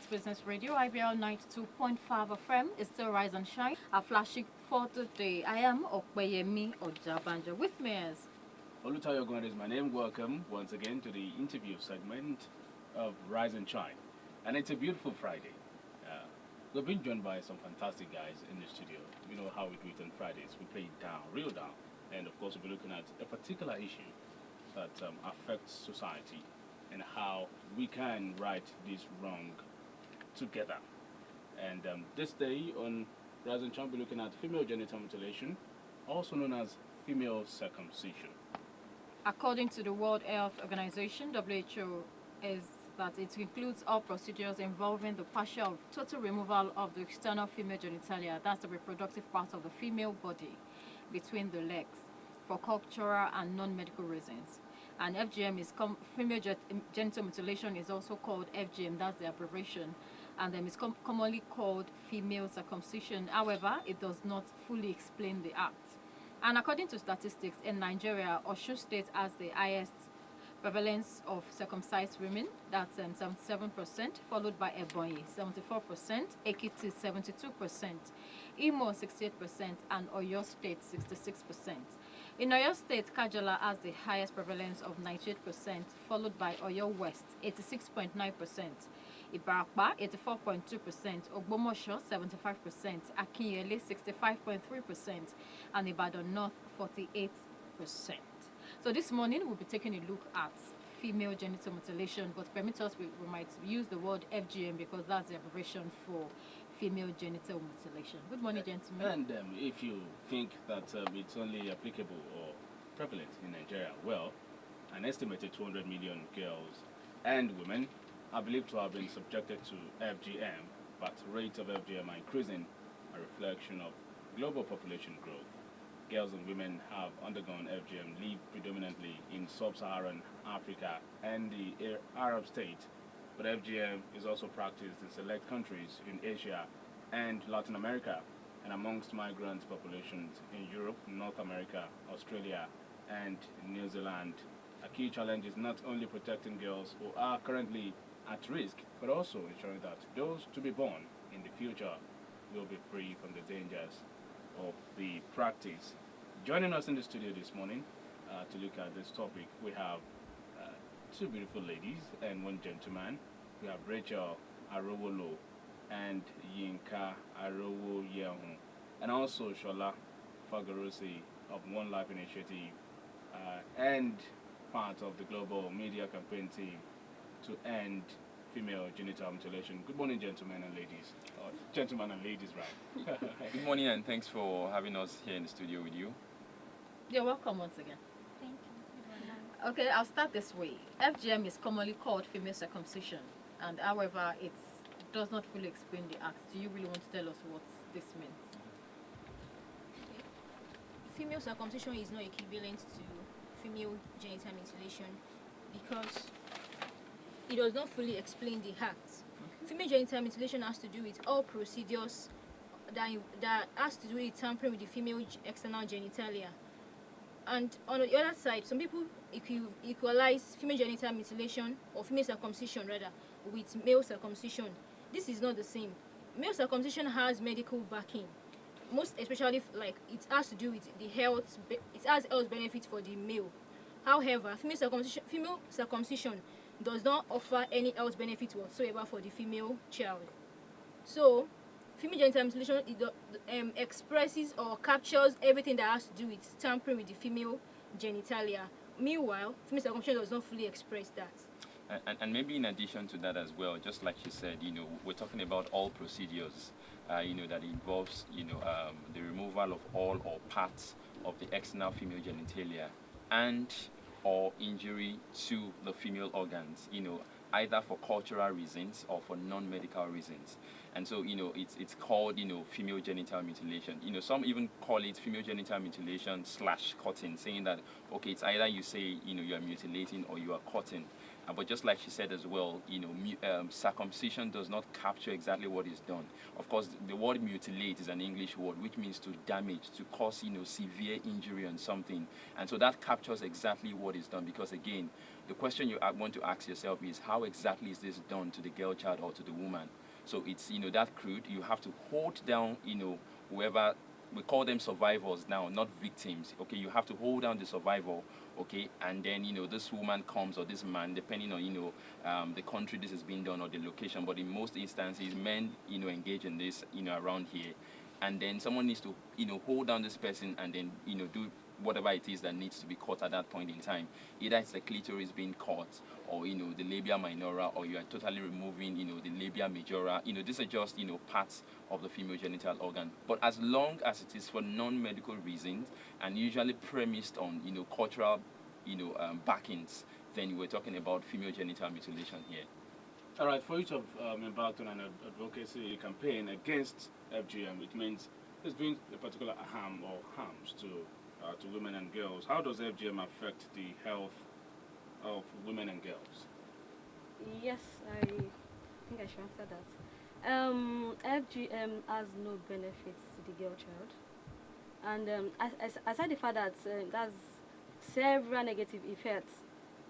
Sports Business Radio, IBL 92.5 FM is still Rise and Shine. Our flagship for today, I am Okpeyemi Ojabanja. With me is Olutayo Gwanda is my name. Welcome once again to the interview segment of Rise and Shine. And it's a beautiful Friday. We've been joined by some fantastic guys in the studio. You know how we do it on Fridays. We play it down, real down. And of course, we'll be looking at a particular issue that affects society and how we can right this wrong together. And this day on Rise and Shine, we'll be looking at female genital mutilation, also known as female circumcision. According to the World Health Organization, WHO, is that it includes all procedures involving the partial or total removal of the external female genitalia, that's the reproductive part of the female body, between the legs, for cultural and non-medical reasons. And FGM is female genital mutilation is also called FGM, that's the abbreviation, and then it's commonly called female circumcision. However, it does not fully explain the act. And according to statistics, in Nigeria, Osun State has the highest prevalence of circumcised women, that's 77%, followed by Ebonyi, 74%, Ekiti, 72%, Imo, 68%, and Oyo State, 66%. In Oyo State, Kajala has the highest prevalence of 98%, followed by Oyo West, 86.9%, Ibarapa, 84.2%, Ogbomosho, 75%, Akinyele, 65.3%, and Ibadan North, 48%. So this morning we'll be taking a look at female genital mutilation, but permit us, we might use the word FGM because that's the abbreviation for female genital mutilation. Good morning, gentlemen. And if you think that it's only applicable or prevalent in Nigeria, well, an estimated 200 million girls and women are believed to have been subjected to FGM, but rates of FGM are increasing, a reflection of global population growth. Girls and women have undergone FGM, live predominantly in sub-Saharan Africa and the Arab states, but FGM is also practiced in select countries in Asia and Latin America, and amongst migrant populations in Europe, North America, Australia, and New Zealand. A key challenge is not only protecting girls who are currently at risk, but also ensuring that those to be born in the future will be free from the dangers of the practice. Joining us in the studio this morning to look at this topic, we have two beautiful ladies and one gentleman. We have Rachel Arowolo and Yinka Arowoyehu, and also Shola Fagarosi of One Life Initiative and part of the global media campaign team to end female genital mutilation. Good morning, gentlemen and ladies. Gentlemen and ladies, right? Good morning, and thanks for having us here in the studio with you. You're welcome once again. Thank you. Okay, I'll start this way. FGM is commonly called female circumcision, and however, it does not fully explain the act. Do you really want to tell us what this means? Okay. Female circumcision is not equivalent to female genital mutilation because it does not fully explain the act. Female genital mutilation has to do with all procedures that has to do with tampering with the female external genitalia. And on the other side, some people equalize female genital mutilation or female circumcision rather with male circumcision. This is not the same. Male circumcision has medical backing, most especially like it has to do with the health. It has health benefits for the male. However, female circumcision does not offer any health benefit whatsoever for the female child. So, female genital mutilation expresses or captures everything that has to do with tampering with the female genitalia. Meanwhile, female circumcision does not fully express that. And maybe in addition to that as well, just like you said, we're talking about all procedures, that involves, the removal of all or parts of the external female genitalia and or injury to the female organs, either for cultural reasons or for non-medical reasons. And so, it's called, female genital mutilation. Some even call it female genital mutilation / cutting, saying that, okay, it's either you say, you are mutilating or you are cutting. But just like she said as well, circumcision does not capture exactly what is done. Of course, the word mutilate is an English word, which means to damage, to cause, severe injury on something. And so that captures exactly what is done. Because again, the question you want to ask yourself is, how exactly is this done to the girl child or to the woman? So it's, that crude. You have to hold down, whoever, we call them survivors now, not victims. Okay, you have to hold down the survivor. Okay, and then this woman comes, or this man, depending on the country this is being done, or the location. But in most instances, men engage in this around here, and then someone needs to hold down this person, and then do whatever it is that needs to be caught at that point in time. Either it's the clitoris being caught, or the labia minora, or you are totally removing the labia majora. These are just parts of the female genital organ. But as long as it is for non-medical reasons, and usually premised on cultural backings, then we're talking about female genital mutilation here. All right, for you to have embarked on an advocacy campaign against FGM, it means it's doing a particular harm or harms to women and girls. How does FGM affect the health of women and girls? Yes, I think I should answer that. FGM has no benefits to the girl child, and aside the fact that that's several negative effects,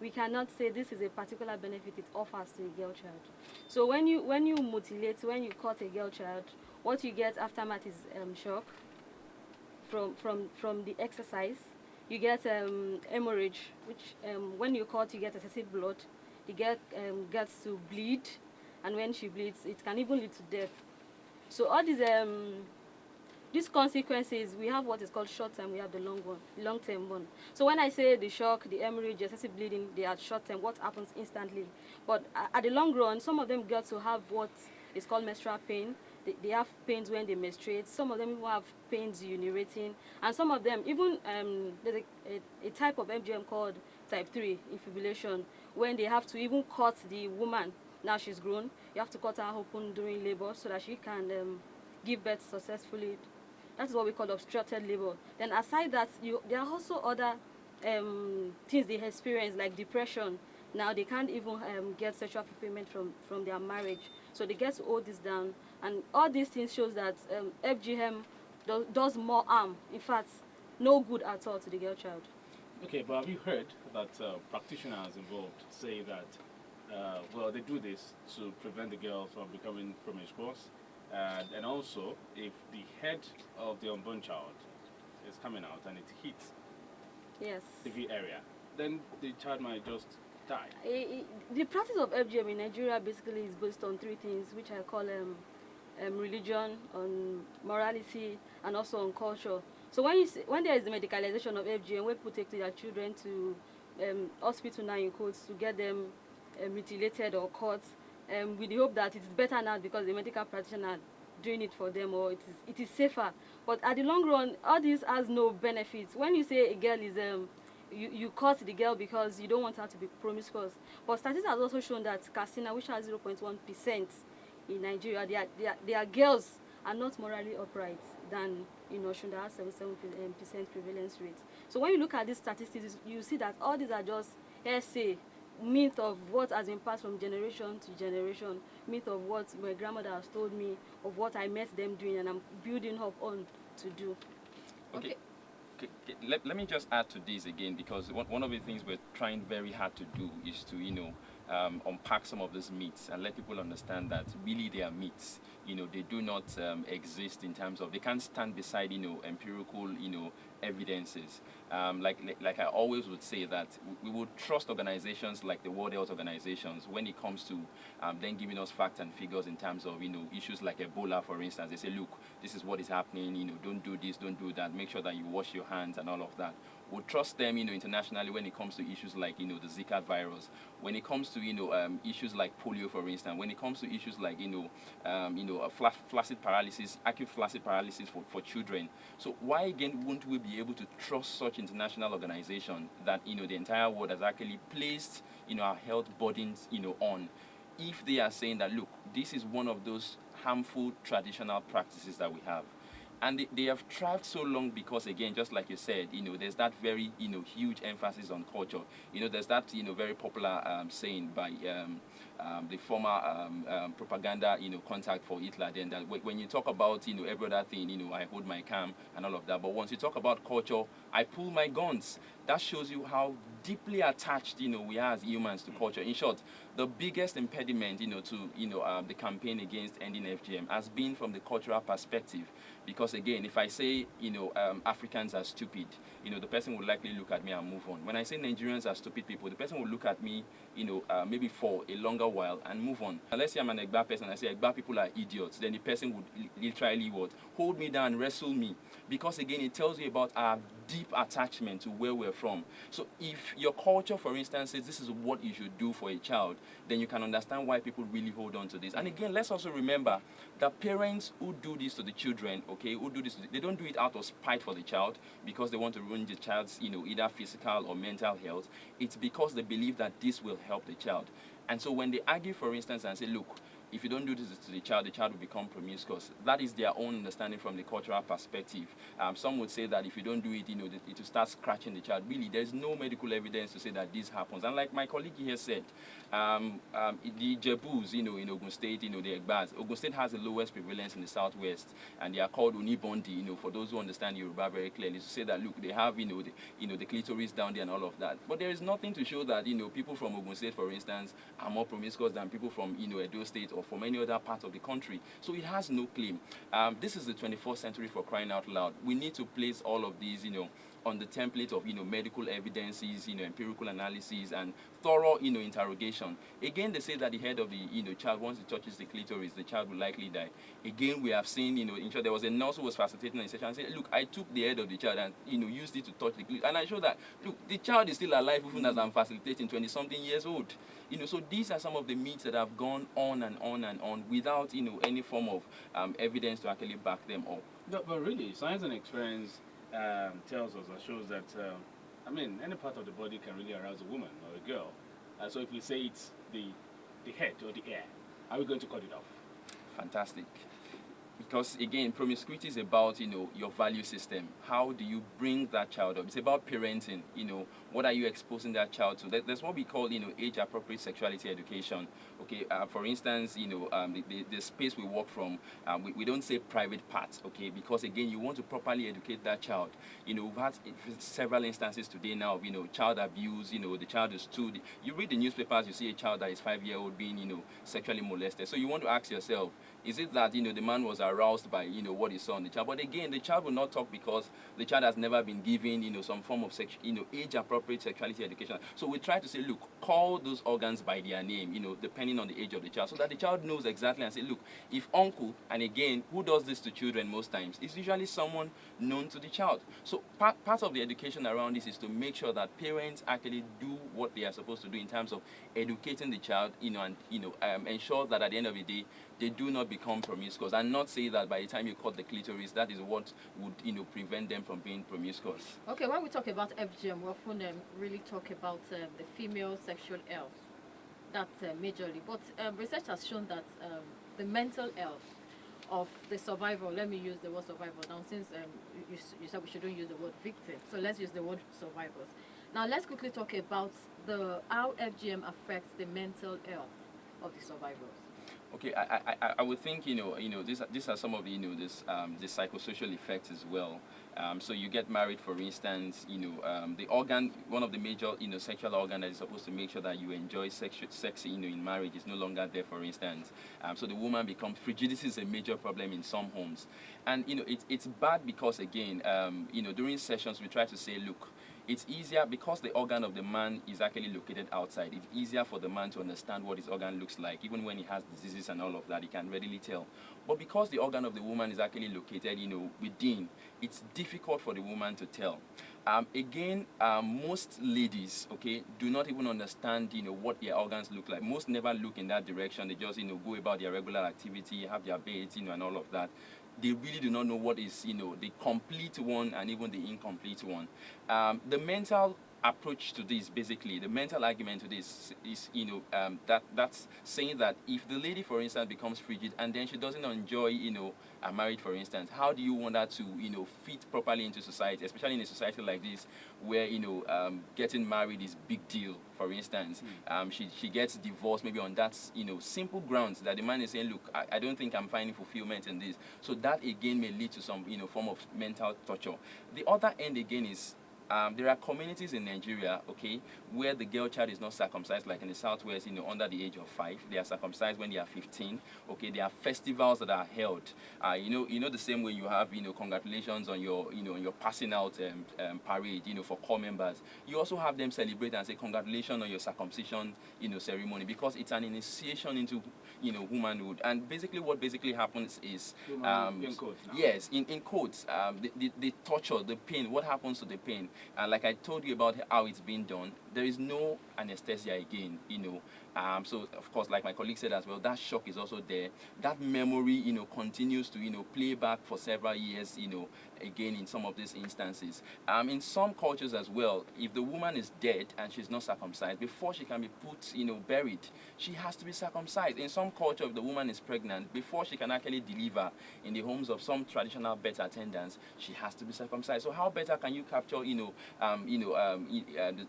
we cannot say this is a particular benefit it offers to a girl child. So when you mutilate, when you cut a girl child, what you get aftermath is shock from the exercise. You get hemorrhage, which when you cut, you get excessive blood. The girl gets to bleed, and when she bleeds, it can even lead to death. So all these consequences, we have what is called short term, we have the long term one. So when I say the shock, the hemorrhage, excessive bleeding, they are short term, what happens instantly. But at the long run, some of them get to have what is called menstrual pain. They have pains when they menstruate. Some of them even have pains urinating, and some of them even there's a type of FGM called type 3 infibulation, when they have to even cut the woman. Now she's grown, you have to cut her open during labor so that she can give birth successfully. That's what we call obstructed labor. Then aside that, there are also other things they experience, like depression. Now they can't even get sexual fulfillment from their marriage, so they get to hold this down. And all these things shows that FGM does more harm, in fact no good at all to the girl child. Okay, but have you heard that practitioners involved say that, well, they do this to prevent the girl from becoming promiscuous, and also if the head of the unborn child is coming out and it hits Yes. the V area, then the child might just die. The practice of FGM in Nigeria basically is based on three things, which I call religion, on morality, and also on culture. So when there is the medicalization of FGM, where people take their children to hospital now in quotes to get them mutilated or cut, with the hope that it is better now because the medical practitioner doing it for them, or it is safer. But at the long run, all this has no benefits. When you say a girl is you cut the girl because you don't want her to be promiscuous. But statistics has also shown that Castina, which has 0.1% in Nigeria, their girls are not morally upright than in Osun that has 77% prevalence rate. So when you look at these statistics, you see that all these are just hearsay, myth of what has been passed from generation to generation, myth of what my grandmother has told me, of what I met them doing, and I'm building up on to do. Okay. Let me just add to this again, because one of the things we're trying very hard to do is to unpack some of these myths and let people understand that really they are myths. They do not exist in terms of, they can't stand beside empirical evidences. Like I always would say that we would trust organizations like the World Health Organizations when it comes to then giving us facts and figures in terms of issues like Ebola, for instance. They say, look, this is what is happening. Don't do this, don't do that. Make sure that you wash your hands and all of that. We'll trust them internationally when it comes to issues like the Zika virus, when it comes to issues like polio, for instance, when it comes to issues like flaccid paralysis, acute flaccid paralysis for children. So why again won't we be able to trust such international organization that the entire world has actually placed our health burdens on, if they are saying that, look, this is one of those harmful traditional practices that we have? And they have thrived so long because, again, just like you said, there's that very, huge emphasis on culture. There's that, very popular saying by the former propaganda, contact for Hitler, then that when you talk about, every other thing, I hold my calm and all of that. But once you talk about culture, I pull my guns. That shows you how deeply attached, we are as humans to culture. In short, the biggest impediment, to, the campaign against ending FGM has been from the cultural perspective. Because again, if I say, Africans are stupid, the person would likely look at me and move on. When I say Nigerians are stupid people, the person will look at me, maybe for a longer while and move on. Now, let's say I'm an Egba person, I say Egba people are idiots, then the person would literally what? Hold me down, wrestle me. Because again, it tells you about our deep attachment to where we're from. So if your culture, for instance, says this is what you should do for a child, then you can understand why people really hold on to this. And again, let's also remember that parents who do this to the children, okay, who do this, they don't do it out of spite for the child because they want to ruin the child's, either physical or mental health. It's because they believe that this will help the child. And so when they argue, for instance, and say, look, if you don't do this to the child will become promiscuous. That is their own understanding from the cultural perspective. Some would say that if you don't do it, it will start scratching the child. Really, there's no medical evidence to say that this happens. And like my colleague here said, the Jebus, in Ogun State, the Egbas, Ogun State has the lowest prevalence in the southwest, and they are called Unibondi, for those who understand Yoruba very clearly, to say that, look, they have, the clitoris down there and all of that. But there is nothing to show that, people from Ogun State, for instance, are more promiscuous than people from, Edo State or from any other part of the country. So it has no claim. This is the 21st century, for crying out loud. We need to place all of these, on the template of, medical evidences, empirical analysis and thorough, interrogation. Again, they say that the head of the, child, once it touches the clitoris, the child will likely die. Again, we have seen, in short, there was a nurse who was facilitating a session and said, look, I took the head of the child and, used it to touch the clitoris. And I showed that, look, the child is still alive even as I'm facilitating, 20-something years old. So these are some of the myths that have gone on and on and on without, any form of evidence to actually back them up. No, but really, science and experience tells us or shows that, any part of the body can really arouse a woman or a girl. So if we say it's the head or the ear, are we going to cut it off? Fantastic. Because again, promiscuity is about, your value system. How do you bring that child up? It's about parenting. What are you exposing that child to? There's what we call, age-appropriate sexuality education. Okay, for instance, the space we work from, we don't say private parts, okay, because again, you want to properly educate that child. We've had several instances today now of, child abuse. The child is stood. You read the newspapers, you see a child that is 5-year-old being, sexually molested. So you want to ask yourself, is it that, the man was aroused by, what he saw on the child? But again, the child will not talk because the child has never been given, some form of age-appropriate sexuality education. So we try to say, look, call those organs by their name, depending on the age of the child, so that the child knows exactly and say, look, if uncle, and again, who does this to children most times? It's usually someone known to the child. So part of the education around this is to make sure that parents actually do what they are supposed to do in terms of educating the child, and, ensure that at the end of the day, they do not become promiscuous, and not say that by the time you cut the clitoris, that is what would, prevent them from being promiscuous. Okay, when we talk about FGM, we often really talk about the female sexual health. That's majorly. But research has shown that the mental health of the survivor, let me use the word survivor now, since you said we shouldn't use the word victim, so let's use the word survivors. Now let's quickly talk about how FGM affects the mental health of the survivors. Okay, I would think these are some of the the psychosocial effects as well. So you get married, for instance, the organ, one of the major sexual organ that is supposed to make sure that you enjoy sex in marriage is no longer there, for instance. So the woman becomes frigidity is a major problem in some homes, and it's bad because again during sessions we try to say, look, it's easier because the organ of the man is actually located outside. It's easier for the man to understand what his organ looks like. Even when he has diseases and all of that, he can readily tell. But because the organ of the woman is actually located, within, it's difficult for the woman to tell. Most ladies, okay, do not even understand, what their organs look like. Most never look in that direction. They just, go about their regular activity, have their baths, and all of that. They really do not know what is, the complete one and even the incomplete one. The mental approach to this, basically the mental argument to this is, that's saying that if the lady, for instance, becomes frigid and then she doesn't enjoy, a marriage, for instance, how do you want her to, fit properly into society, especially in a society like this where, getting married is big deal, for instance. She gets divorced maybe on that, simple grounds that the man is saying, look, I don't think I'm finding fulfillment in this. So that again may lead to some, form of mental torture. The other end again is, there are communities in Nigeria, okay, where the girl child is not circumcised, like in the southwest, under the age of 5. They are circumcised when they are 15. Okay, there are festivals that are held. The same way you have, congratulations on your, on your passing out parade, for corps members. You also have them celebrate and say congratulations on your circumcision, ceremony, because it's an initiation into, womanhood. And basically, what basically happens is, in quotes now. yes, in quotes, the torture, the pain, what happens to the pain. And like I told you about how it's being done, there is no anesthesia again, So of course, like my colleague said as well, that shock is also there. That memory, continues to, play back for several years, again in some of these instances. In some cultures as well, if the woman is dead and she's not circumcised, before she can be put, buried, she has to be circumcised. In some culture, if the woman is pregnant, before she can actually deliver in the homes of some traditional birth attendants, she has to be circumcised. So how better can you capture,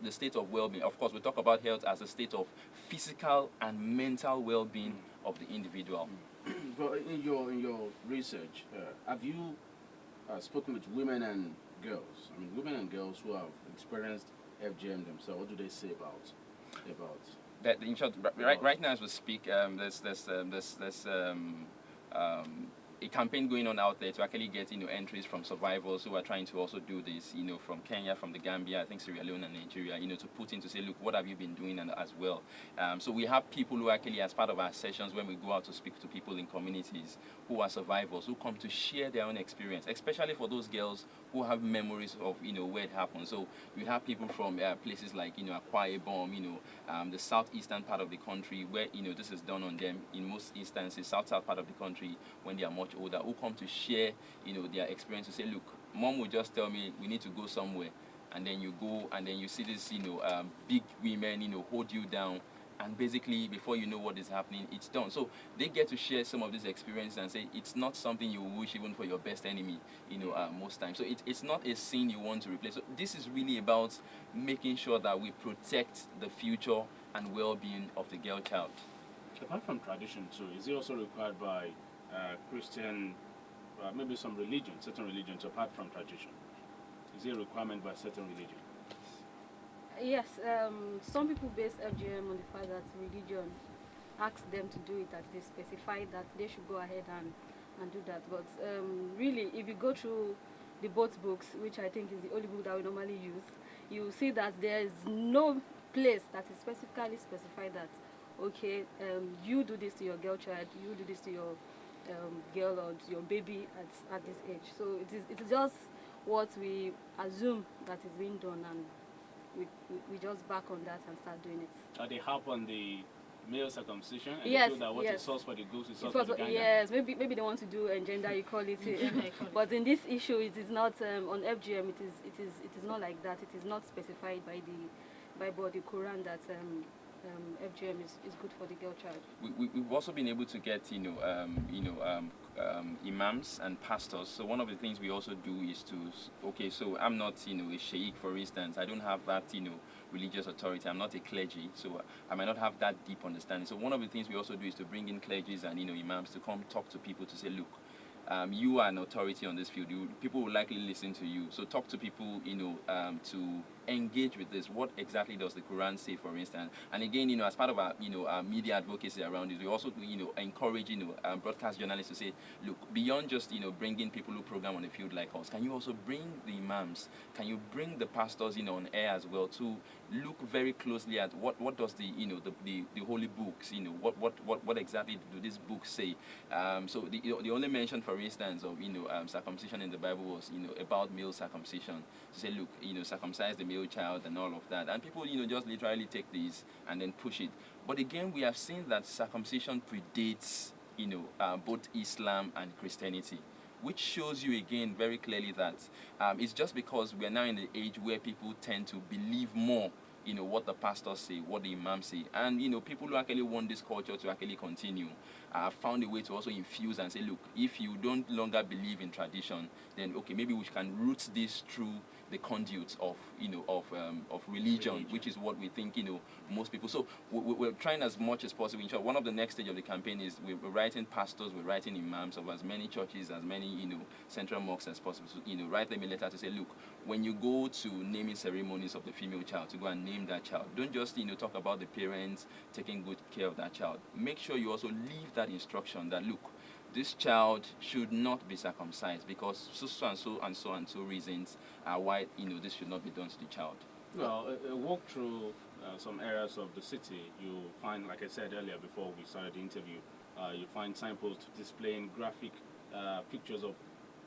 the state of well-being? Of course, we talk about health as a state of physical and mental well-being of the individual. But in your research, have you spoken with women and girls? I mean, women and girls who have experienced FGM themselves. What do they say about? That in short, right now as we speak, there's a campaign going on out there to actually get entries from survivors who are trying to also do this, from Kenya, from the Gambia, I think Sierra Leone and Nigeria, to put in to say, look, what have you been doing, and as well. So we have people who actually, as part of our sessions, when we go out to speak to people in communities who are survivors, who come to share their own experience, especially for those girls who have memories of where it happened. So we have people from places like Akwa Ibom, the southeastern part of the country, where this is done on them in most instances, south part of the country, when they are much older, who come to share their experience, to say, look, mom will just tell me we need to go somewhere, and then you go and then you see this big women hold you down, and basically before you know what is happening, it's done. So they get to share some of these experiences and say it's not something you wish even for your best enemy, most times. So it's not a sin you want to replace. So this is really about making sure that we protect the future and well-being of the girl child. Apart from tradition too, is it also required by Christian, maybe some religion, certain religions, apart from tradition? Is it a requirement by certain religion? Yes, some people base FGM on the fact that religion asks them to do it, that they specify that they should go ahead and do that. But really, if you go through the both books, which I think is the only book that we normally use, you will see that there is no place that is specifically specified that, okay, you do this to your girl child, you do this to your girl or to your baby at this age. So it is just what we assume that is being done, and we just back on that and start doing it. Are they harp on the male circumcision, and Yes, they feel that what yes. is source for the goose is source It was, for the gander? yes, maybe they want to do gender equality, but in this issue, it is not on FGM. It is not like that. It is not specified by the Bible or the Quran that FGM is good for the girl child. We've also been able to get imams and pastors. So one of the things we also do is to, so I'm not a sheikh, for instance. I don't have that religious authority. I'm not a clergy, so I might not have that deep understanding. So one of the things we also do is to bring in clergies and imams to come talk to people, to say, look, you are an authority on this field. People will likely listen to you. So talk to people, to engage with this. What exactly does the Quran say, for instance? And again, as part of our, our media advocacy around it, we also, encourage, broadcast journalists to say, look, beyond just, bringing people who program on the field like us, can you also bring the imams? Can you bring the pastors, on air as well, to look very closely at what does the, the holy books, what exactly do these books say? So the only mention, for instance, of circumcision in the Bible was about male circumcision, to say, look, circumcise the male child and all of that, and people just literally take these and then push it. But again, we have seen that circumcision predates both Islam and Christianity. which shows you again very clearly that it's just because we are now in the age where people tend to believe more, what the pastors say, what the imams say, and people who actually want this culture to actually continue found a way to also infuse and say, look, if you don't longer believe in tradition, then okay, maybe we can root this through the conduits of religion, which is what we think most people. So we're trying as much as possible. In short, one of the next stage of the campaign is we're writing pastors, we're writing imams of as many churches, as many central mosques as possible. So, write them a letter to say, look, when you go to naming ceremonies of the female child, to go and name that child, don't just talk about the parents taking good care of that child. Make sure you also leave that instruction that, look, this child should not be circumcised because so and so and so and so reasons are why this should not be done to the child. Well, a walk through some areas of the city, you find, like I said earlier before we started the interview, you find signposts displaying graphic pictures of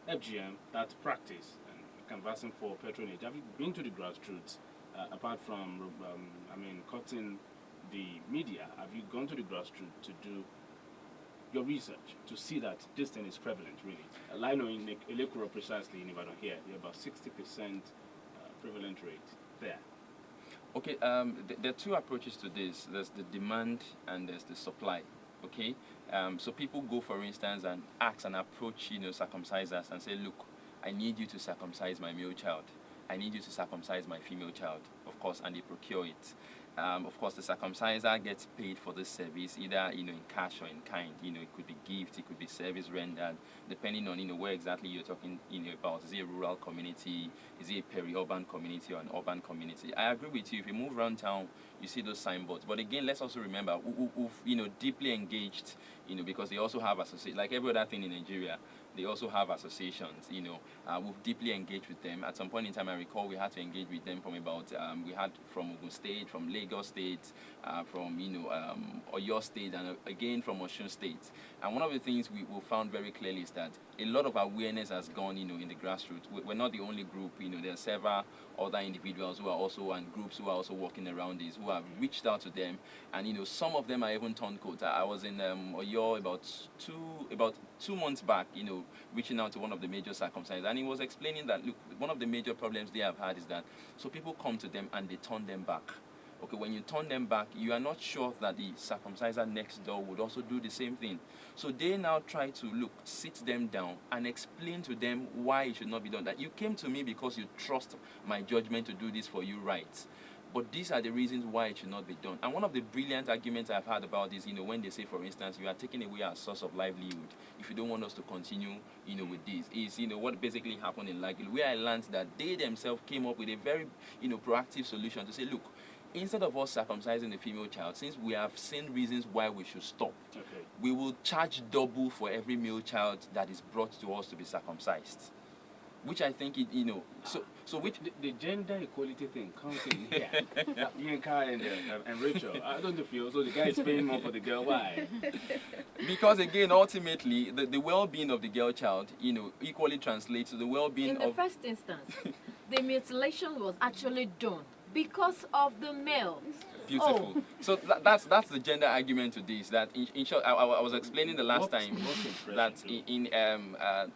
FGM that practice and canvassing for patronage. Have you been to the grassroots? Apart from, cutting the media, have you gone to the grassroots to do your research to see that this thing is prevalent, really? I know in Elekura precisely in Ibadan here, you're about 60% prevalent rate there. Okay, there are two approaches to this. There's the demand and there's the supply. Okay, so people go, for instance, and ask and approach circumcisers and say, look, I need you to circumcise my male child. I need you to circumcise my female child, of course, and they procure it. Of course, the circumciser gets paid for this service, either in cash or in kind. It could be gift, it could be service rendered, depending on where exactly you're talking about. Is it a rural community? Is it a peri-urban community or an urban community? I agree with you. If you move around town, you see those signboards. But again, let's also remember, who've deeply engaged, because they also have associations, like every other thing in Nigeria. They also have associations, we've deeply engaged with them. At some point in time, I recall we had to engage with them from about, we had from Ogun State, from Lagos State, from, Oyo State, and again from Osun State. And one of the things we found very clearly is that a lot of awareness has gone, in the grassroots. We're not the only group, there are several other individuals who are also, and groups who are also working around this, who have reached out to them. And, some of them are even turncoats. I was in Oyo about two months back, reaching out to one of the major circumcisers, and he was explaining that, look, one of the major problems they have had is that so people come to them and they turn them back. Okay, when you turn them back, you are not sure that the circumciser next door would also do the same thing. So they now try to sit them down and explain to them why it should not be done. That you came to me because you trust my judgment to do this for you right. But these are the reasons why it should not be done. And one of the brilliant arguments I've heard about this, when they say, for instance, you are taking away our source of livelihood if you don't want us to continue, with this, is, what basically happened in Lagil, where I learned that they themselves came up with a very, proactive solution to say, look, instead of us circumcising the female child, since we have seen reasons why we should stop, we will charge double for every male child that is brought to us to be circumcised. Which I think so which the gender equality thing comes in here. Yinka and Rachel, I don't feel so the guy is paying more for the girl. Why? Because again, ultimately, the well-being of the girl child, equally translates to the well-being In the first instance, the mutilation was actually done because of the male. Beautiful. Oh. So that's the gender argument to this. That in short, I was explaining the last time that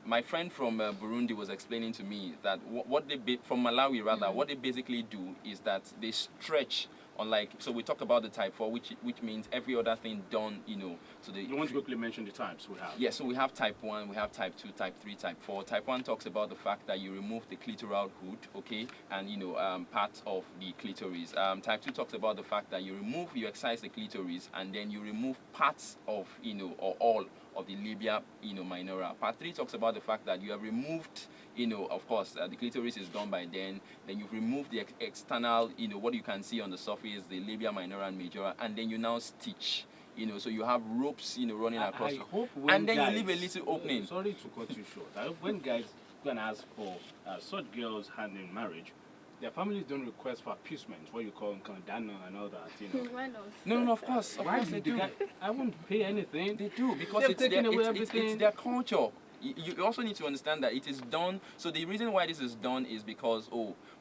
my friend from Burundi was explaining to me that what they from Malawi rather, what they basically do is that they stretch. Unlike, so we talk about the type 4, which means every other thing done, so you want to quickly mention the types we have? Yeah, so we have type 1, we have type 2, type 3, type 4. Type 1 talks about the fact that you remove the clitoral hood, okay, and, parts of the clitoris. Type 2 talks about the fact that you excise the clitoris, and then you remove parts of, or all of the labia, minora. Part 3 talks about the fact that you have removed, of course, the clitoris is done by then you've removed the external, what you can see on the surface, the labia minora and majora, and then you now stitch. So you have ropes, running across. I hope and then you leave a little opening. Sorry to cut you short. I hope when guys go and ask for such girls' hand in marriage, their families don't request for appeasement, what you call kandano and all that, Why not? No, of course. Of Why course they do. I won't pay anything. They do, because They've it's taken away everything. it's their culture. You also need to understand that it is done. So the reason why this is done is because,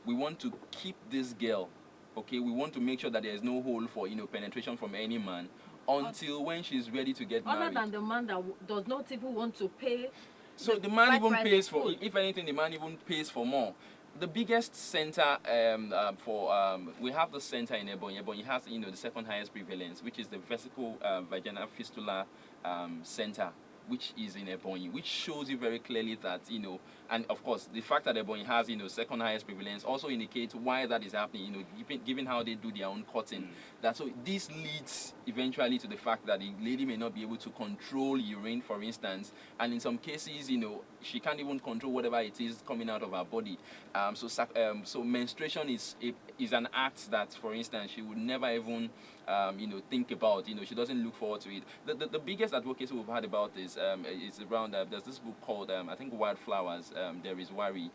we want to keep this girl, okay? We want to make sure that there is no hole for, penetration from any man until when she's ready to get married. Other than the man that does not even want to pay So The the man bride even price pays is for, full. if anything, the man even pays for more. The biggest center we have the center in Ebonyi. Ebonyi has, the second highest prevalence, which is the vesical vaginal fistula center, which is in Ebonyi, which shows you very clearly that, and of course, the fact that Ebonyi has, second highest prevalence also indicates why that is happening, given how they do their own cutting. That so this leads eventually to the fact that the lady may not be able to control urine, for instance, and in some cases, she can't even control whatever it is coming out of her body. So menstruation is an act that, for instance, she would never even think about. She doesn't look forward to it. The biggest advocacy we've had about this is around. There's this book called I think Wildflowers. There is Wari,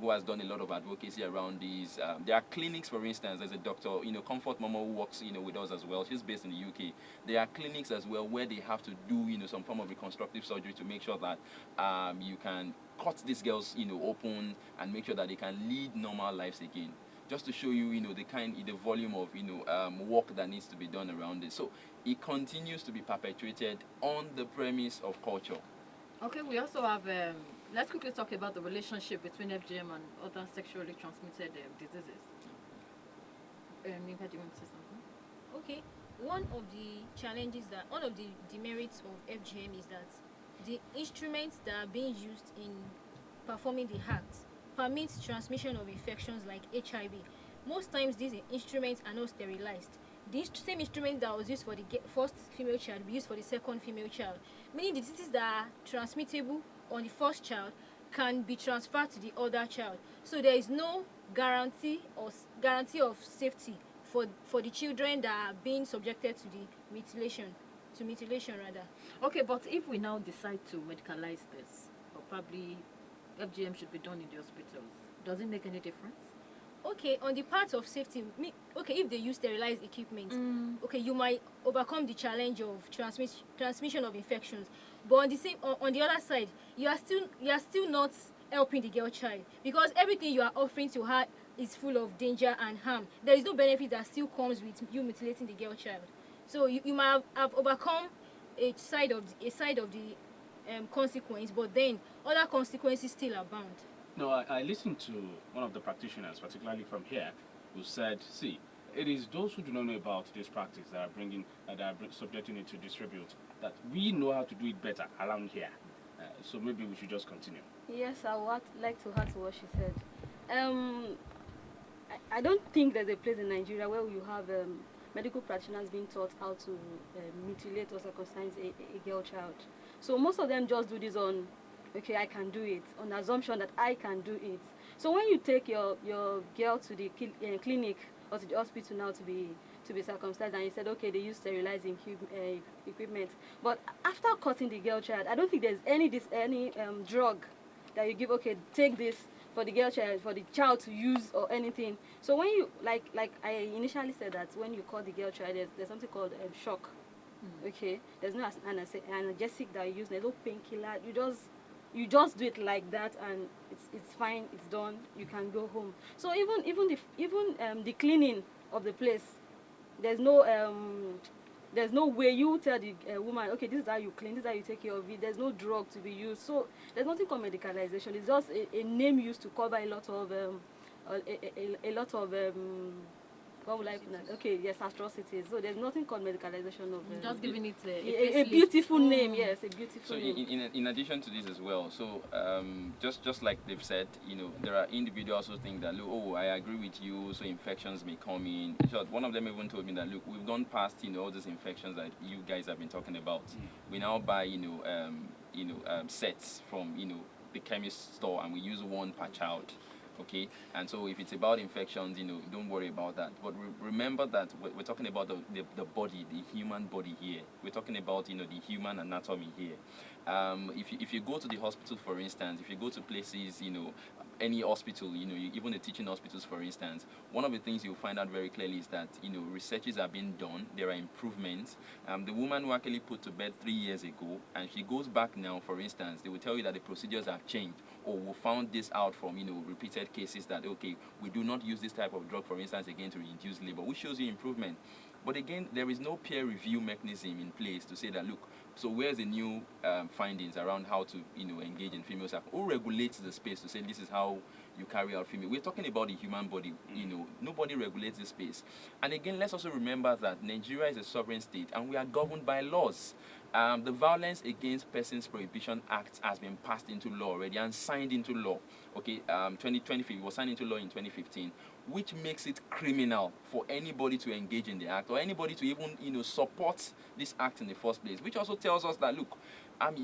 who has done a lot of advocacy around these. There are clinics, for instance. There's a doctor, Comfort Mama, who works with us as well. She's based in the UK. There are clinics as well where they have to do some form of reconstructive surgery to make sure that you can cut these girls open and make sure that they can lead normal lives again, just to show you the volume of work that needs to be done around it. So it continues to be perpetuated on the premise of culture. Okay, we also have, let's quickly talk about the relationship between FGM and other sexually transmitted diseases. Nika, do you want to say something? Okay, one of the demerits of FGM is that the instruments that are being used in performing the act permits transmission of infections like HIV. Most times these instruments are not sterilized. The same instrument that was used for the first female child will be used for the second female child, meaning the diseases that are transmittable on the first child can be transferred to the other child. So there is no guarantee of safety for the children that are being subjected to the mutilation rather. Okay, but if we now decide to medicalize this, or probably FGM should be done in the hospitals, does it make any difference? Okay, on the part of safety, if they use sterilized equipment, okay, you might overcome the challenge of transmission of infections. But on the other side, you are still not helping the girl child, because everything you are offering to her is full of danger and harm. There is no benefit that still comes with you mutilating the girl child. So you might have overcome a side of the consequence, but then other consequences still abound. No, I listened to one of the practitioners, particularly from here, who said, see, it is those who do not know about this practice that are subjecting it to distribute, that we know how to do it better around here. So maybe we should just continue. Yes, I would like to add to what she said. I don't think there's a place in Nigeria where you have medical practitioners being taught how to mutilate or circumcise a girl child. So most of them just do this on, okay, I can do it, on the assumption that I can do it. So when you take your girl to the clinic or to the hospital now to be circumcised, and you said, okay, they use sterilizing equipment, but after cutting the girl child, I don't think there's any drug that you give, okay, take this for the girl child, for the child to use or anything. So when you, like I initially said, that when you cut the girl child, there's something called shock. Okay, there's no analgesic that you use, there's no painkiller. You just do it like that, and it's fine, it's done, you can go home. So even the cleaning of the place, there's no way you tell the woman, okay, this is how you clean, this is how you take care of it. There's no drug to be used. So there's nothing called medicalization. It's just a name used to cover a lot of what would I put that? Okay, yes, atrocities. So there's nothing called medicalization of Just giving it a beautiful name. Yes, a beautiful So name. in addition to this as well, so just like they've said, there are individuals who think that, look, oh, I agree with you, so infections may come in. In short, one of them even told me that, look, we've gone past all these infections that you guys have been talking about. We now buy sets from the chemist store, and we use one per child. Okay, and so if it's about infections, don't worry about that. But remember that we're talking about the body, the human body here. We're talking about the human anatomy here. If you go to the hospital, for instance, if you go to places, any hospital, even the teaching hospitals, for instance, one of the things you'll find out very clearly is that researches are being done. There are improvements. The woman who actually put to bed 3 years ago, and she goes back now, for instance, they will tell you that the procedures have changed. or we found this out from, repeated cases that, okay, we do not use this type of drug, for instance, again, to reduce labor, which shows you improvement. But again, there is no peer review mechanism in place to say that, look, so where's the new findings around how to, engage in female sex? Who regulates the space to say this is how you carry out female? We're talking about the human body, nobody regulates the space. And again, let's also remember that Nigeria is a sovereign state and we are governed by laws. The Violence Against Persons Prohibition Act has been passed into law already and signed into law. Okay, 2020 it was signed into law in 2015, which makes it criminal for anybody to engage in the act or anybody to even support this act in the first place. Which also tells us that, look,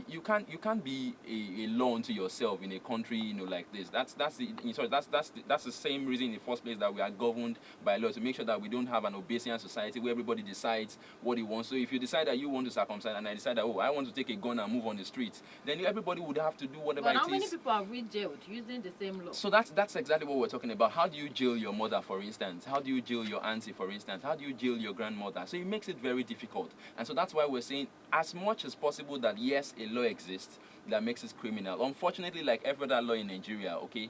you can't be a law unto yourself in a country like this. That's the same reason in the first place that we are governed by law, to make sure that we don't have an Obesian society where everybody decides what he wants. So if you decide that you want to circumcise and I decide that I want to take a gun and move on the streets, then everybody would have to do whatever But it how is. many people are we jailed using the same law? So that's exactly what we're talking about. How do you jail your mother, for instance? How do you jail your auntie, for instance? How do you jail your grandmother? So it makes it very difficult. And so that's why we're saying, as much as possible, that yes, a law exists that makes it criminal. Unfortunately, like every other law in Nigeria, okay,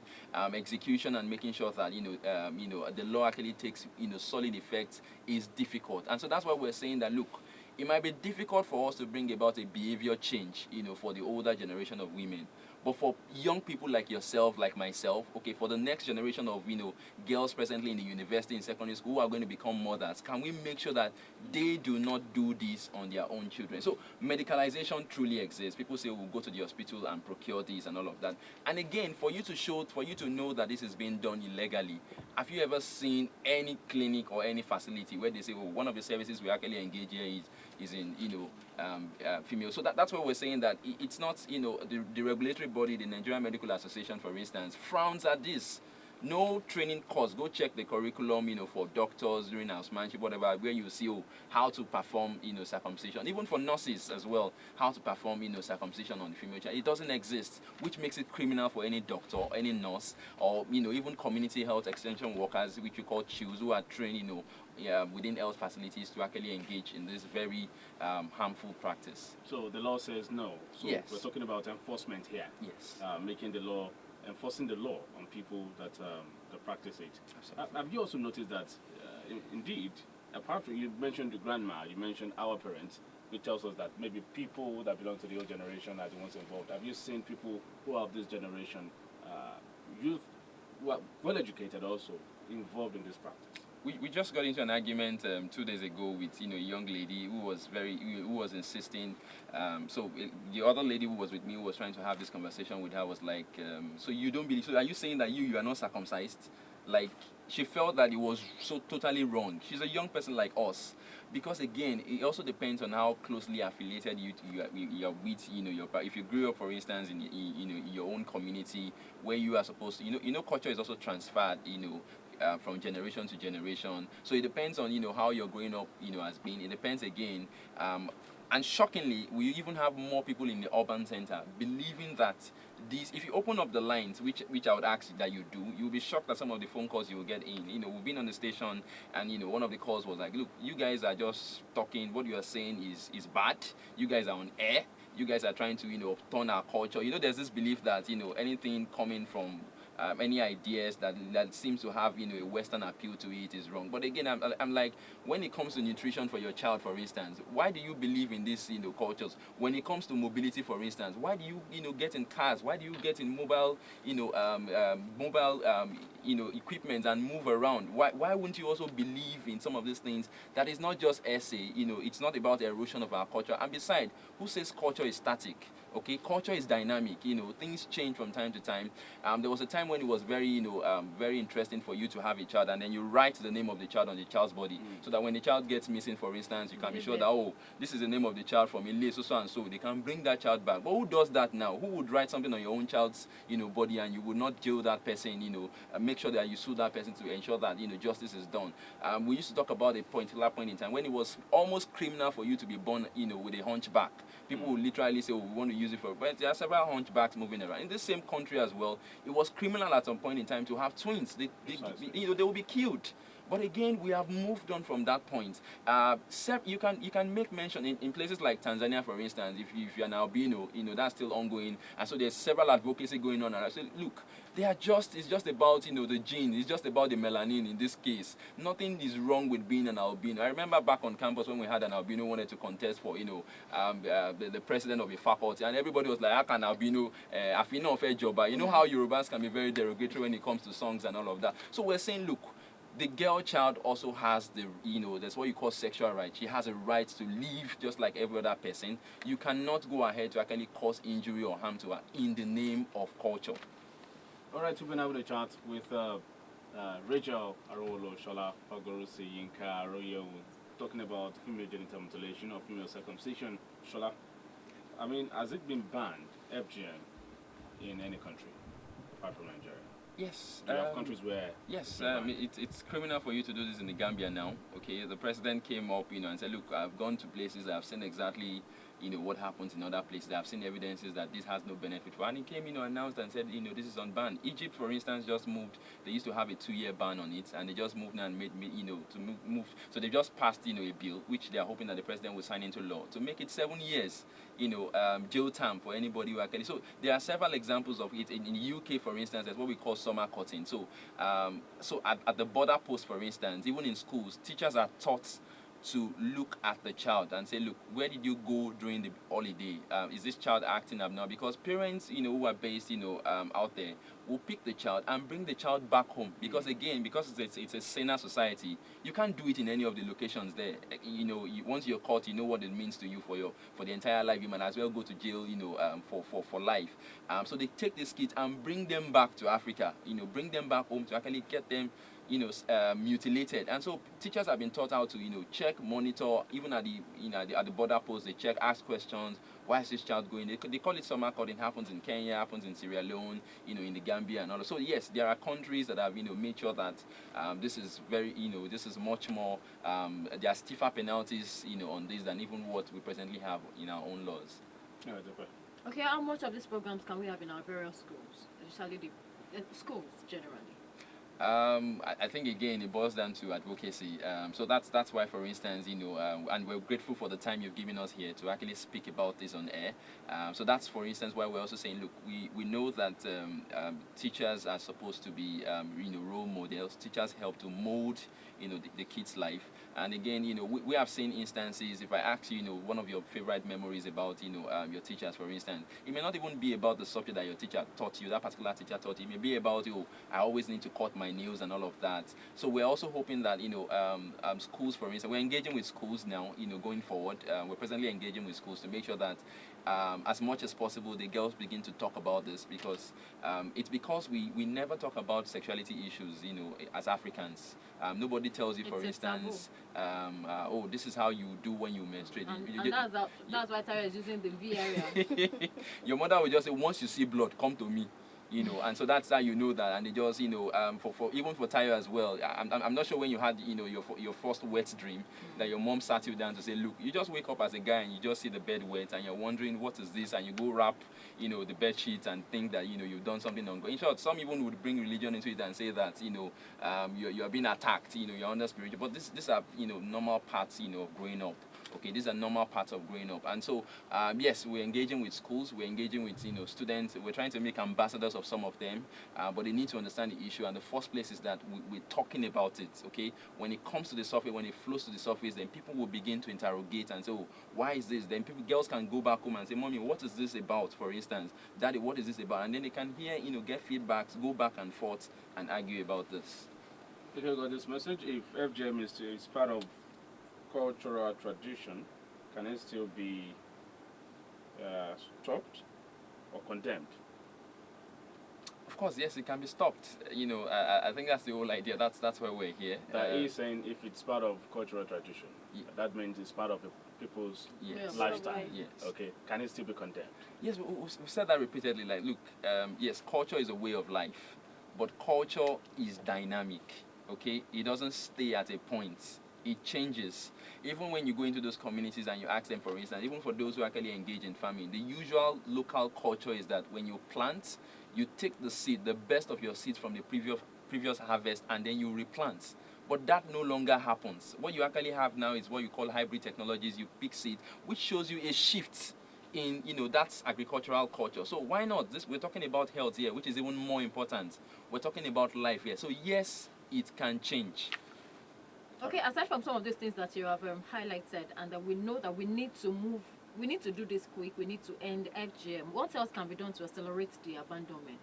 execution and making sure that the law actually takes solid effect is difficult. And so that's why we're saying that, look, it might be difficult for us to bring about a behavior change, for the older generation of women. But for young people like yourself, like myself, okay, for the next generation of, girls presently in the university, in secondary school, who are going to become mothers, can we make sure that they do not do this on their own children? So medicalization truly exists. People say we'll go to the hospital and procure this and all of that. And again, for you to know that this is being done illegally, have you ever seen any clinic or any facility where they say, one of the services we actually engage here is in, female? So that's why we're saying that it's not, the regulatory body, the Nigerian Medical Association, for instance, frowns at this. No training course. Go check the curriculum, for doctors during housemanship, whatever, where you see how to perform, circumcision. Even for nurses as well, how to perform, circumcision on the female child. It doesn't exist, which makes it criminal for any doctor, any nurse, or even community health extension workers, which we call CHUs, who are trained, within health facilities to actually engage in this very harmful practice. So the law says no. So Yes. we're talking about enforcement here. Yes. Enforcing the law on people that practice it. Absolutely. Have you also noticed that, indeed, apart from, you mentioned the grandma, you mentioned our parents, which tells us that maybe people that belong to the old generation are the ones involved. Have you seen people who are of this generation, youth, who are well educated also, involved in this practice? We just got into an argument 2 days ago with a young lady who was insisting. The other lady who was with me, who was trying to have this conversation with her, was like, so you don't believe? So are you saying that you are not circumcised? Like, she felt that it was so totally wrong. She's a young person like us, because again, it also depends on how closely affiliated you are with if you grew up, for instance, in your own community where you are supposed to culture is also transferred from generation to generation. So it depends on how you're growing up as being. It depends again. And shockingly, we even have more people in the urban center believing that these, if you open up the lines, which I would ask that you do, you'll be shocked at some of the phone calls you will get in. We've been on the station, and one of the calls was like, look, you guys are just talking, what you are saying is bad. You guys are on air. You guys are trying to turn our culture. There's this belief that anything coming from any ideas that seems to have a Western appeal to it is wrong. But again, I'm like, when it comes to nutrition for your child, for instance, why do you believe in these cultures? When it comes to mobility, for instance, why do you get in cars? Why do you get in mobile equipment and move around? Why wouldn't you also believe in some of these things that is not just essay? It's not about the erosion of our culture. And besides, who says culture is static? Okay, culture is dynamic. Things change from time to time. There was a time when it was very, very interesting for you to have a child, and then you write the name of the child on the child's body, so that when the child gets missing, for instance, you can be sure that this is the name of the child from Ile, so and so. They can bring that child back. But who does that now? Who would write something on your own child's, body, and you would not jail that person? Make sure that you sue that person to ensure that justice is done. We used to talk about a particular point in time when it was almost criminal for you to be born, with a hunchback. People would literally say, we want to use it for, but there are several hunchbacks moving around. In the same country as well, it was criminal at some point in time to have twins. They will be killed. But again, we have moved on from that point. You can make mention in places like Tanzania, for instance, if you're an albino, that's still ongoing, and so there's several advocacy going on. And I say, look, it's just about the gene, it's just about the melanin in this case. Nothing is wrong with being an albino. I remember back on campus when we had an albino who wanted to contest for the president of a faculty, and everybody was like, how can albino afino of a job? You know how Yorubas can be very derogatory when it comes to songs and all of that. So we're saying, look, the girl child also has that's what you call sexual right. She has a right to live just like every other person. You cannot go ahead to actually cause injury or harm to her in the name of culture. All right, we've been having a chat with Rachel Arolo, Shola Fagorusi, Yinka Arroyo, talking about female genital mutilation or female circumcision. Shola, I mean, has it been banned, FGM, in any country apart from Nigeria? Yes. Do you have countries where? Yes, it's criminal for you to do this in the Gambia now. Okay, the president came up, and said, look, I've gone to places, I've seen exactly, what happens in other places. I've seen evidences that this has no benefit for. And he came, announced and said, this is unbanned. Egypt, for instance, just moved. They used to have a 2-year ban on it, and they just moved now and made me, to move. So they just passed, a bill which they are hoping that the president will sign into law to make it 7 years, jail term for anybody who actually. So there are several examples of it in the UK, for instance. There's what we call summer cutting. So at the border post, for instance, even in schools, teachers are taught to look at the child and say, look, where did you go during the holiday? Is this child acting up now? Because parents, who are based, out there, will pick the child and bring the child back home. Because again, because it's a saner society, you can't do it in any of the locations there. Once you're caught, you know what it means to you for the entire life. You might as well go to jail, for life. So they take these kids and bring them back to Africa. Bring them back home to actually get them mutilated. And so teachers have been taught how to check, monitor, even at the border post. They check, ask questions. Why is this child going? They call it summer cutting. Happens in Kenya, happens in Sierra Leone, in the Gambia and all. So yes, there are countries that have made sure that this is very this is much more there are stiffer penalties on this than even what we presently have in our own laws. Yeah, Okay, how much of these programs can we have in our various schools, especially the schools generally? I think again it boils down to advocacy. So that's why, for instance, and we're grateful for the time you've given us here to actually speak about this on air. So that's, for instance, why we're also saying, look, we know that teachers are supposed to be role models. Teachers help to mold the kid's life. And again, we have seen instances. If I ask you, one of your favorite memories about your teachers, for instance, it may not even be about the subject that your teacher taught you, that particular teacher taught you. It may be about I always need to cut my nails and all of that. So we're also hoping that schools, for instance, we're engaging with schools now, going forward. We're presently engaging with schools to make sure that as much as possible the girls begin to talk about this, because it's because we never talk about sexuality issues as Africans. Nobody tells you, for instance, this is how you do when you menstruate. And that's why Tyra is using the V area. Your mother will just say, once you see blood, come to me. And so that's how you know that. And they just, for even for Tayo as well, I'm not sure when you had, your first wet dream, that your mom sat you down to say, look, you just wake up as a guy and you just see the bed wet and you're wondering, what is this? And you go wrap, the bed sheets and think that, you've done something wrong. In short, some even would bring religion into it and say that, you're being attacked, you're under spiritual. But these are, normal parts, of growing up. Okay, these are normal parts of growing up. And so, yes, we're engaging with schools, we're engaging with students, we're trying to make ambassadors of some of them, but they need to understand the issue. And the first place is that we're talking about it, okay? When it comes to the surface, when it flows to the surface, then people will begin to interrogate and say, why is this? Then girls can go back home and say, Mommy, what is this about, for instance? Daddy, what is this about? And then they can hear, get feedbacks, go back and forth and argue about this. Okay, I got this message. If FGM is part of cultural tradition, can it still be stopped or condemned? Of course, yes, it can be stopped. I think that's the whole idea. That's why we're here. That is saying if it's part of cultural tradition, that means it's part of the people's lifestyle. Yes. Okay, can it still be condemned? Yes, we've said that repeatedly. Like, look, yes, culture is a way of life, but culture is dynamic. Okay, it doesn't stay at a point. It changes. Even when you go into those communities and you ask them, for instance, even for those who actually engage in farming, the usual local culture is that when you plant, you take the seed, the best of your seeds from the previous harvest, and then you replant. But that no longer happens. What you actually have now is what you call hybrid technologies. You pick seed, which shows you a shift in, that's agricultural culture. So why not? We're talking about health here, which is even more important. We're talking about life here. So yes, it can change. Okay, aside from some of these things that you have highlighted, and that we know that we need to move, we need to do this quick, we need to end FGM. What else can be done to accelerate the abandonment?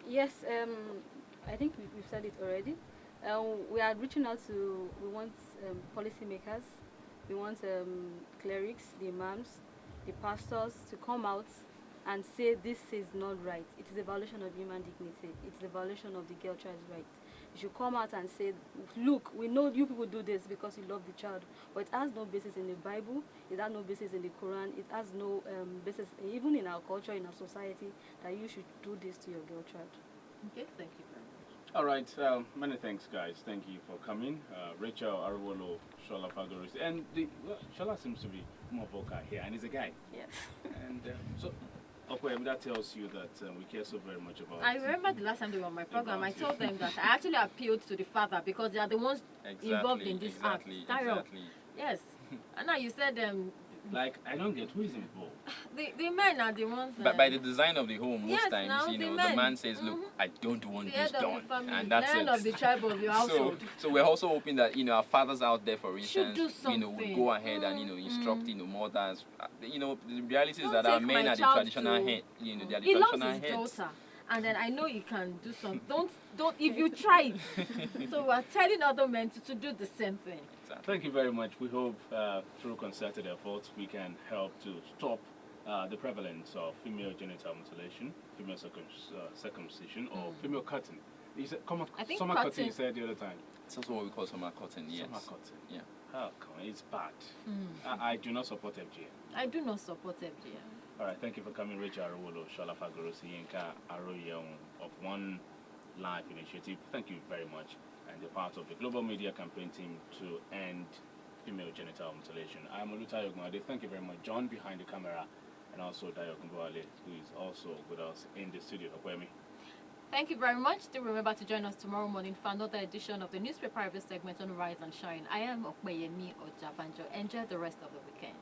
Yes, I think we've said it already. We are reaching out to, we want policymakers, we want clerics, the imams, the pastors to come out and say this is not right. It is a violation of human dignity. It's a violation of the girl child's right. You should come out and say, look, we know you people do this because you love the child, but it has no basis in the Bible, it has no basis in the Quran, it has no basis even in our culture, in our society, that you should do this to your girl child. Okay, thank you very much. All right, many thanks, guys. Thank you for coming. Rachel Arwolo, Shola Fagoris. And Shola seems to be more vocal here, and he's a guy. Yes. And so, okay, that tells you that we care so very much about I remember the last time they were on my program, I told them that I actually appealed to the father because they are the ones involved in this act. Exactly. Yes. And now you said like, I don't get who is involved. the men are the ones. But by the design of the home, most Yes, times, now the the man men. says, look, I don't want the this head of done. the family, And that's the head it. of the tribe of your household. So we're also hoping that, our fathers out there, for Should instance, do will something. go ahead and, instruct, mothers. The reality is Don't that our take men my are the child traditional to- head, they are the He loves traditional his heads. daughter, and then I know you can do something. Don't if you try it. So we're telling other men to do the same thing. Thank you very much. We hope through concerted efforts we can help to stop the prevalence of female genital mutilation, female circumcision, or female cutting. You said, I think summer cutting- cutting, you said the other time. It's also what we call summer cotton, yes. Summer cutting. Yeah. Oh, come on, it's bad. I do not support FGM. I do not support FGM. All right, thank you for coming, Rachel Arwolo, Shola Fagoros, Yinka Aroyeon of One Life Initiative. Thank you very much. And you're part of the global media campaign team to end female genital mutilation. I'm Olutayo Gumade. Thank you very much. John behind the camera, and also Dayo Kumbuale, who is also with us in the studio. Okwemi. Thank you very much. Do remember to join us tomorrow morning for another edition of the newspaper review segment on Rise and Shine. I am Okpeyemi Ojabanjo. Enjoy the rest of the weekend.